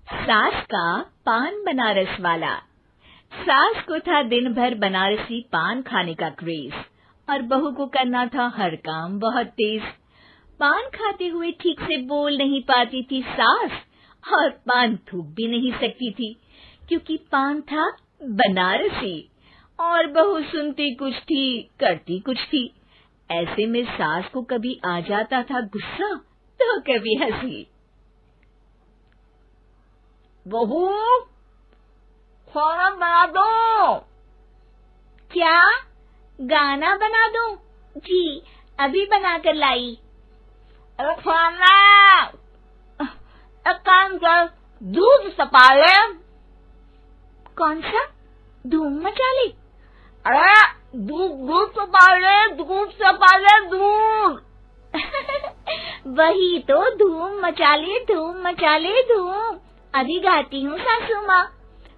सास का पान बनारस वाला। सास को था दिन भर बनारसी पान खाने का क्रेज और बहू को करना था हर काम बहुत तेज। पान खाते हुए ठीक से बोल नहीं पाती थी सास और पान थूक भी नहीं सकती थी क्योंकि पान था बनारसी और बहू सुनती कुछ थी करती कुछ थी। ऐसे में सास को कभी आ जाता था गुस्सा तो कभी हंसी। बहू, खाना बना दो। क्या? गाना बना दो? जी, अभी बनाकर लाई। अरे खाना, एक काम कर, दूध सपा ले। कौन सा? धूम मचा ले? अरे दूध सपा ले, दूध सपा ले, दूध। वही तो, धूम मचा ले, धूम मचा ले, धूम। अभी गाती हूँ सासू माँ।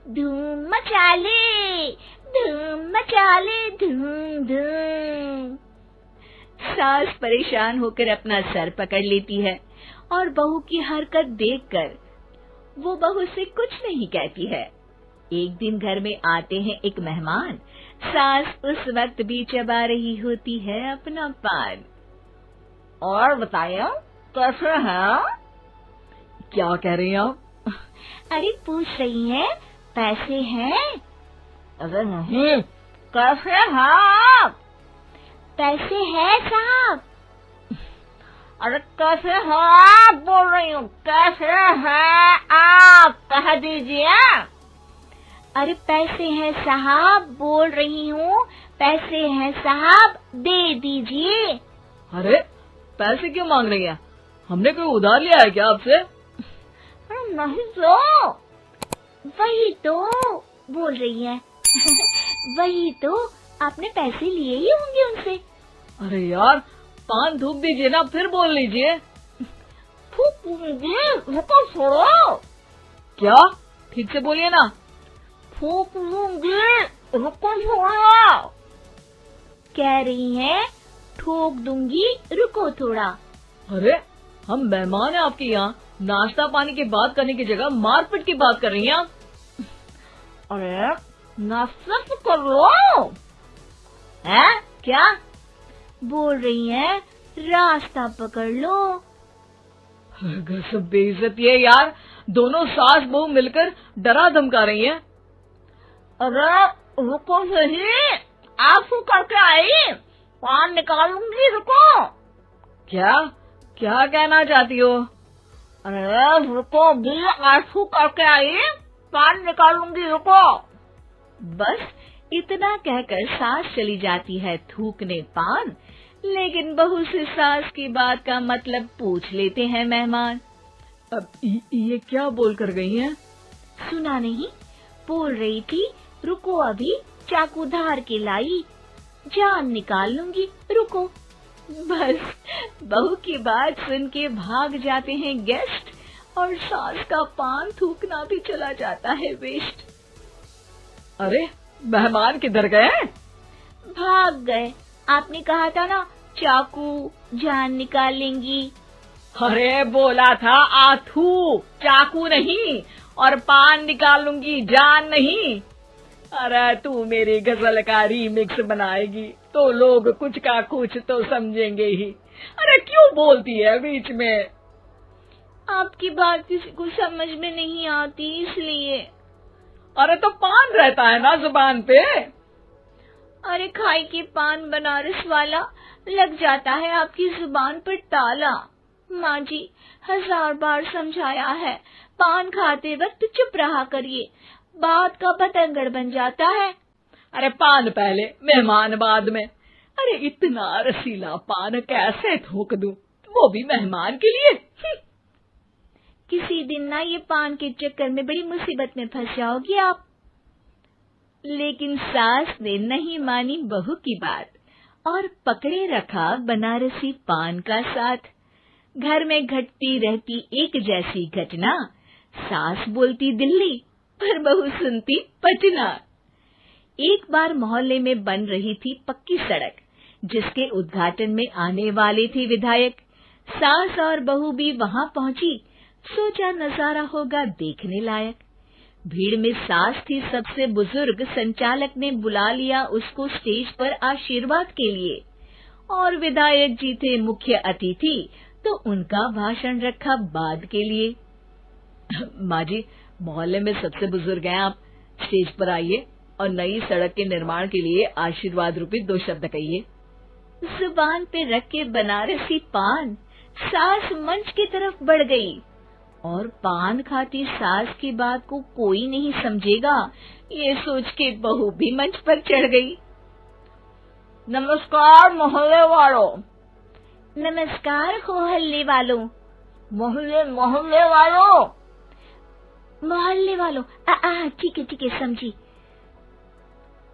धूम मचा ले, धूम मचा ले, धूम धूम। सास परेशान होकर अपना सर पकड़ लेती है और बहू की हरकत देखकर वो बहू से कुछ नहीं कहती है। एक दिन घर में आते हैं एक मेहमान। सास उस वक्त भी चबा रही होती है अपना पान। और बताइए, कैसे हैं? क्या कह रही हैं आप? अरे पूछ रही हैं, पैसे हैं? अरे नहीं, कैसे हैं आप? पैसे हैं साहब। अरे कैसे हैं आप बोल रही हूँ, कैसे हैं आप कह दीजिए। अरे पैसे हैं साहब बोल रही हूँ, पैसे हैं साहब दे दीजिए। अरे पैसे क्यों मांग रही हैं? हमने कोई उधार लिया है क्या आपसे? नहीं तो। वही तो बोल रही है। वही तो, आपने पैसे लिए ही होंगे उनसे। अरे यार, पान थूक दीजिए ना, फिर बोल लीजिए। थूक लूंगी, रुको छोड़ो। क्या? ठीक से बोलिए ना। थूक लूंगी, रुको छोड़ो। कह रही हैं ठोक दूंगी, रुको थोड़ा। अरे हम मेहमान हैं आपके यहाँ, नाश्ता पानी की बात करने की जगह मारपीट की बात कर रही हैं आप। अरे नाश्ता तो कर लो। है क्या? बोल रही हैं रास्ता पकड़ लो। गजब बेइज्जती है यार, दोनों सास बहू मिलकर डरा धमका रही हैं। अरे रुको सही, आंसू करके आई, पान निकालूंगी, रुको। क्या क्या कहना चाहती हो? अरे रुको भी, आंसू करके आई, पान निकालूंगी, रुको। बस इतना कहकर सास चली जाती है थूकने पान, लेकिन बहू से सास की बात का मतलब पूछ लेते हैं मेहमान। अब ये क्या बोल कर गई हैं? सुना नहीं? बोल रही थी रुको अभी, चाकू धार के लाई, जान निकाल लूंगी, रुको। बस बहू की बात सुन के भाग जाते हैं गेस्ट और सास का पान थूकना भी चला जाता है वेस्ट। अरे मेहमान किधर गए? भाग गए। आपने कहा था ना चाकू जान निकाल लेंगी। अरे बोला था आथू, चाकू नहीं, और पान निकाल लूंगी, जान नहीं। अरे तू मेरी गजल का रीमिक्स बनाएगी तो लोग कुछ का कुछ तो समझेंगे ही। अरे क्यों बोलती है बीच में? आपकी बात किसी को समझ में नहीं आती इसलिए। अरे तो पान रहता है ना जुबान पे। अरे खाई के पान बनारस वाला, लग जाता है आपकी जुबान पर ताला। माँ जी 1000 बार समझाया है, पान खाते वक्त चुप रहा करिए, बात का बतंगड़ बन जाता है। अरे पान पहले, मेहमान बाद में। अरे इतना रसीला पान कैसे थूक दूं, वो भी मेहमान के लिए। किसी दिन ना ये पान के चक्कर में बड़ी मुसीबत में फंस जाओगी आप। लेकिन सास ने नहीं मानी बहू की बात और पकड़े रखा बनारसी पान का साथ। घर में घटती रहती एक जैसी घटना, सास बोलती दिल्ली पर बहू सुनती पटना। एक बार मोहल्ले में बन रही थी पक्की सड़क, जिसके उद्घाटन में आने वाले थे विधायक। सास और बहू भी वहां पहुंची। सोचा नजारा होगा देखने लायक। भीड़ में सास थी सबसे बुजुर्ग। संचालक ने बुला लिया उसको स्टेज पर आशीर्वाद के लिए, और विधायक जी थे मुख्य अतिथि, तो उनका भाषण रखा बाद के लिए। माँ जी, मोहल्ले में सबसे बुजुर्ग हैं आप, स्टेज पर आइए और नई सड़क के निर्माण के लिए आशीर्वाद रूपी 2 शब्द कहिए। जुबान पे रख के बनारसी पान सास मंच की तरफ बढ़ गई, और पान खाती सास की बात को कोई नहीं समझेगा, ये सोच के बहू भी मंच पर चढ़ गई। नमस्कार मोहल्ले वालों। नमस्कार मोहल्ले वालों। मोहल्ले वालों। मोहल्ले वालों, ठीक है समझी।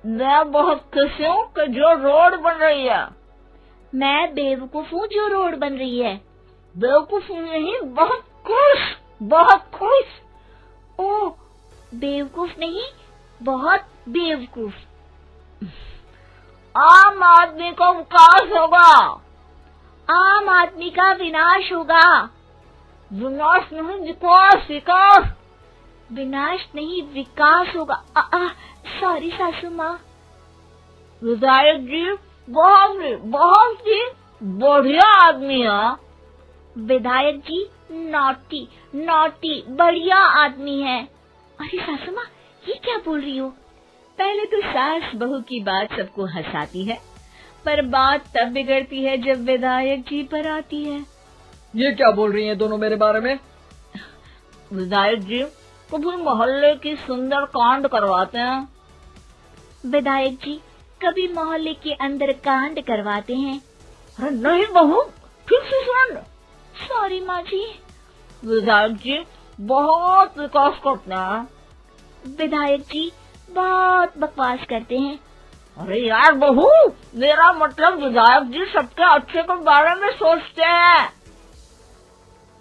मैं बहुत खुश हूँ कि जो रोड बन रही है। मैं बेवकूफ हूँ जो रोड बन रही है। बेवकूफ नहीं, बहुत खुश। ओह, बेवकूफ नहीं, बहुत बेवकूफ। आम आदमी का विकास होगा। आम आदमी का विनाश होगा। विनाश नहीं, विकास। विनाश नहीं, विकास होगा। सॉरी सासू माँ। विधायक जी बहुत ही बढ़िया आदमी है। विधायक जी नॉटी बढ़िया आदमी है। अरे सासू माँ, ये क्या बोल रही हो? पहले तो सास बहू की बात सबको हंसाती है, पर बात तब बिगड़ती है जब विधायक जी पर आती है। ये क्या बोल रही हैं दोनों मेरे बारे में? विधायक जी कभी मोहल्ले की सुंदर कांड करवाते हैं। विधायक जी कभी मोहल्ले के अंदर कांड करवाते हैं। अरे नहीं बहू, ठीक से सुन। सॉरी माँ जी। विधायक जी बहुत विकास करते हैं। विधायक जी बहुत बकवास करते हैं। अरे यार बहू, मेरा मतलब विधायक जी सबके अच्छे के बारे में सोचते हैं।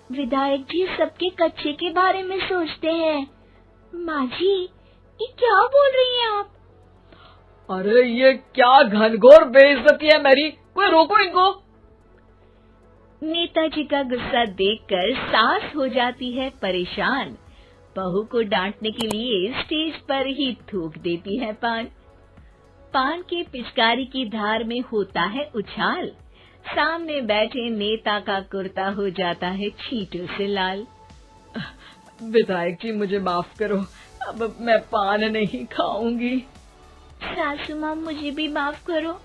विधायक जी सबके कच्चे के बारे में सोचते हैं। माँ जी, ये क्या बोल रही हैं आप? अरे ये क्या घनघोर बेइज्जती है मेरी, कोई रोको इनको। नेताजी का गुस्सा देखकर सास हो जाती है परेशान। बहू को डांटने के लिए स्टेज पर ही थूक देती है पान के पिचकारी की धार में होता है उछाल। सामने बैठे नेता का कुर्ता हो जाता है छींटों से लाल। विधायक जी मुझे माफ करो, अब मैं पान नहीं खाऊंगी। सासू माँ मुझे भी माफ करो,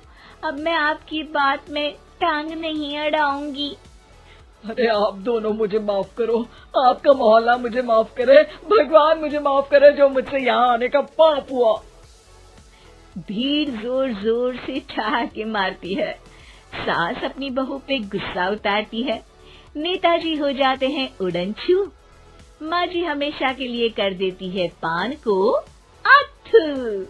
अब मैं आपकी बात में टांग नहीं अड़ाऊंगी। अरे आप दोनों मुझे माफ करो, आपका मोहल्ला मुझे माफ करे, भगवान मुझे माफ करे जो मुझसे यहाँ आने का पाप हुआ। भीड़ जोर जोर से ठहाके मारती है। सास अपनी बहू पे गुस्सा उतारती है। नेताजी हो जाते हैं उड़नछू। माँ जी हमेशा के लिए कर देती है पान को अथू।